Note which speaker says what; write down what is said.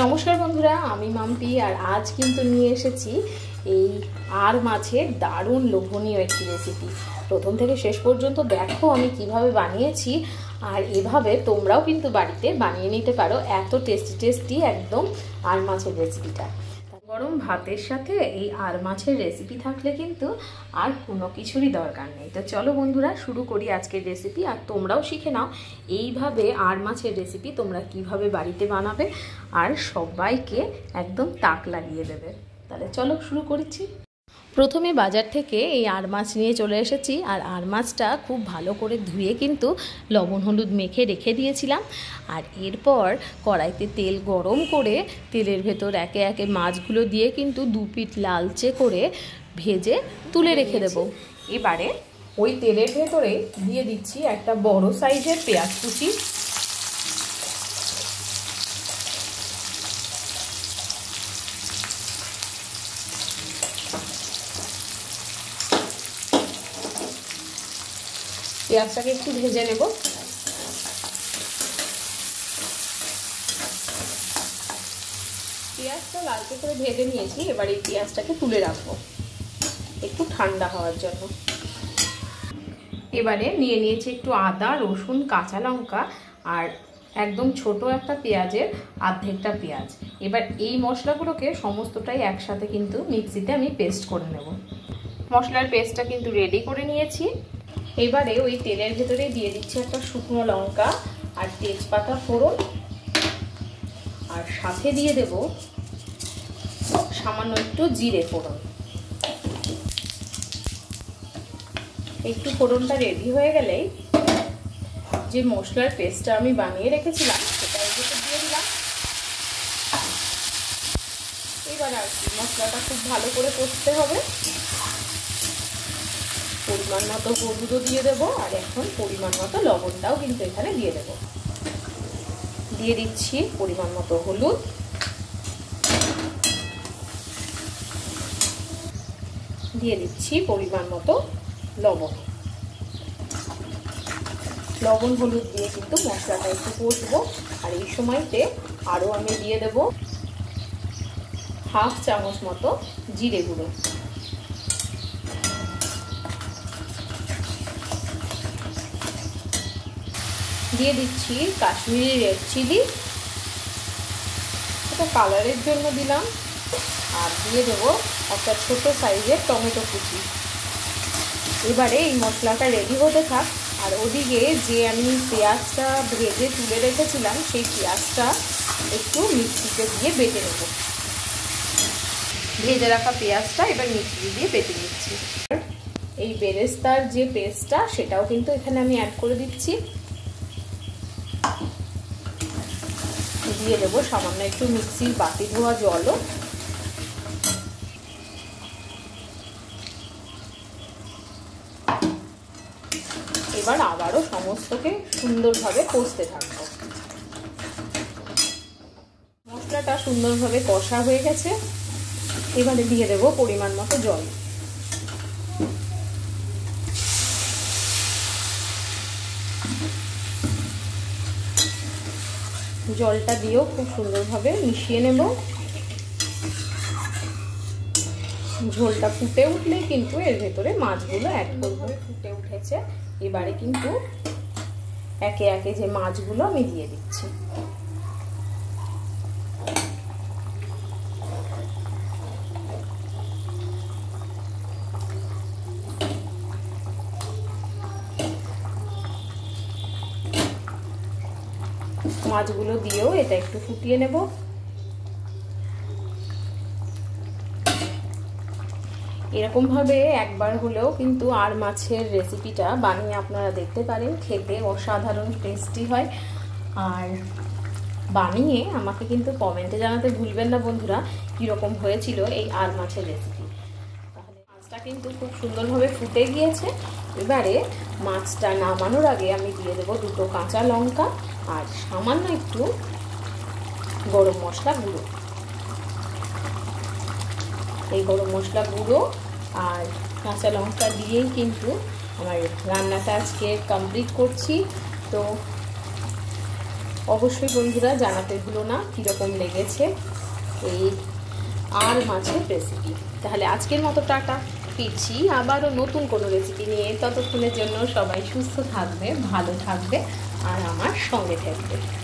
Speaker 1: নমস্কার বন্ধুরা, আমি মাম্পি আর আজ কিন্তু নিয়ে এসেছি এই আর মাছের দারুণ লোভনীয় একটি রেসিপি। প্রথম থেকে শেষ পর্যন্ত দেখো আমি কিভাবে বানিয়েছি, আর এভাবে তোমরাও কিন্তু বাড়িতে বানিয়ে নিতে পারো। এত টেস্টি একদম আর মাছের রেসিপিটা। গরম ভাতের সাথে এই আর মাছের রেসিপি থাকলে কিন্তু আর কোনো কিছুরই দরকার নেই। তো চলো বন্ধুরা, শুরু করি আজকের রেসিপি। আর তোমরাও শিখে নাও এইভাবে আর মাছের রেসিপি তোমরা কিভাবে বাড়িতে বানাবে আর সবাইকে একদম তাক লাগিয়ে দেবে। তাহলে চলো শুরু করছি। প্রথমে বাজার থেকে এই আর মাছ নিয়ে চলে এসেছি, আর আর মাছটা খুব ভালো করে ধুয়ে কিন্তু লবণ হলুদ মেখে রেখে দিয়েছিলাম। আর এরপর কড়াইতে তেল গরম করে তেলের ভেতর একে একে মাছগুলো দিয়ে কিন্তু দু পিঠ লালচে করে ভেজে তুলে রেখে দেব। এবারে ওই তেলের ভেতরে দিয়ে দিচ্ছি একটা বড় সাইজের পেঁয়াজ কুচি, পেঁয়াজটাকে একটু ভেজে নেব। পেঁয়াজটা লালচে করে ভেজে নিয়েছি, এবার এই পেঁয়াজটাকে তুলে রাখবো একটু ঠান্ডা হওয়ার জন্য। এবারে নিয়ে নিয়েছি একটু আদা, রসুন, কাঁচা লঙ্কা আর একদম ছোট একটা পেঁয়াজের অর্ধেকটা পেঁয়াজ। এবার এই মশলাগুলোকে সমস্তটাই একসাথে কিন্তু মিক্সিতে আমি পেস্ট করে নেব। মশলার পেস্টটা কিন্তু রেডি করে নিয়েছি। এবারে ওই তেলের ভেতরে দিয়ে দিচ্ছি একটা শুকনো লঙ্কা আর তেজপাতা ফোড়ন, আর সাথে দিয়ে দেব সামান্য একটু জিরে ফোড়ন। একটু ফোড়নটা রেডি হয়ে গেলেই যে মশলার পেস্টটা আমি বানিয়ে রেখেছিলাম সেটা এর ভেতর দিয়ে দিলাম। এবার আর কি মশলাটা খুব ভালো করে কষতে হবে। পরিমাণ মতো হলুদও দিয়ে দেবো, আর এখন পরিমাণ মতো লবণটাও কিন্তু এখানে দিয়ে দেব। দিয়ে দিচ্ছি পরিমাণ মতো হলুদ, দিয়ে দিচ্ছি পরিমাণ মতো লবণ। লবণ হলুদ দিয়ে কিন্তু মশলাটা একটু কষবো। আর এই সময়তে আরও আমি দিয়ে দেব হাফ চামচ মতো জিরে গুঁড়ো। দিয়ে দিচ্ছি কাশ্মীরি রেড চিলি, এটা কালারের জন্য দিলাম। আর দিয়ে দেবো একটা ছোট সাইজের টমেটো কুচি। এবারে এই মশলাটা রেডি হতে থাক, আর ওদিকে যে আমি পেঁয়াজটা ভেজে তুলে রেখেছিলাম সেই পেঁয়াজটা একটু মিক্সিতে দিয়ে বেটে নেব। ভেজে রাখা পেঁয়াজটা এবার মিক্সি দিয়ে বেটে নিচ্ছি। এই বেরেস্তার যে পেস্টটা সেটাও কিন্তু এখানে আমি অ্যাড করে দিচ্ছি। দিয়ে দেবো সামান্য একটু মিক্সির বাটি ধোয়া জলও। এবার আবারও সমস্তকে সুন্দরভাবে কষতে থাকবো। মশলাটা সুন্দরভাবে কষা হয়ে গেছে, এবারে দিয়ে দেবো পরিমাণ মতো জল। জলটা দিয়েও খুব সুন্দরভাবে মিশিয়ে নেব। ঝোলটা ফুটে উঠলে কিন্তু এর ভেতরে মাছগুলো অ্যাড করব। ফুটে উঠেছে, এবারে কিন্তু একে একে যে মাছগুলো আমি দিয়ে দিচ্ছি। মাছগুলো দিয়েও এটা একটু ফুটিয়ে নেব। এরকমভাবে একবার হলেও কিন্তু আর মাছের রেসিপিটা বানিয়ে আপনারা দেখতে পারেন, খেতে অসাধারণ টেস্টি হয়। আর বানিয়ে আমাকে কিন্তু কমেন্টে জানাতে ভুলবেন না বন্ধুরা কীরকম হয়েছিল এই আর মাছের রেসিপি। তাহলে মাছটা কিন্তু খুব সুন্দরভাবে ফুটে গিয়েছে। এবারে মাছটা নামানোর আগে আমি দিয়ে দেবো দুটো কাঁচা লঙ্কা আর সামান্য একটু গরম মশলা গুঁড়ো। এই গরম মশলা গুঁড়ো আর কাঁচা লঙ্কা দিয়েই কিন্তু আমার রান্নাটা আজকে কমপ্লিট করছি। তো অবশ্যই বন্ধুরা জানাতে ভুলো না কীরকম লেগেছে এই আর মাছের রেসিপি। তাহলে আজকের মতো টাটা, ফিরছি আবারও নতুন কোনো রেসিপি নিয়ে। ততক্ষণের জন্য সবাই সুস্থ থাকবে, ভালো থাকবে আর আমার সঙ্গে থাকবে।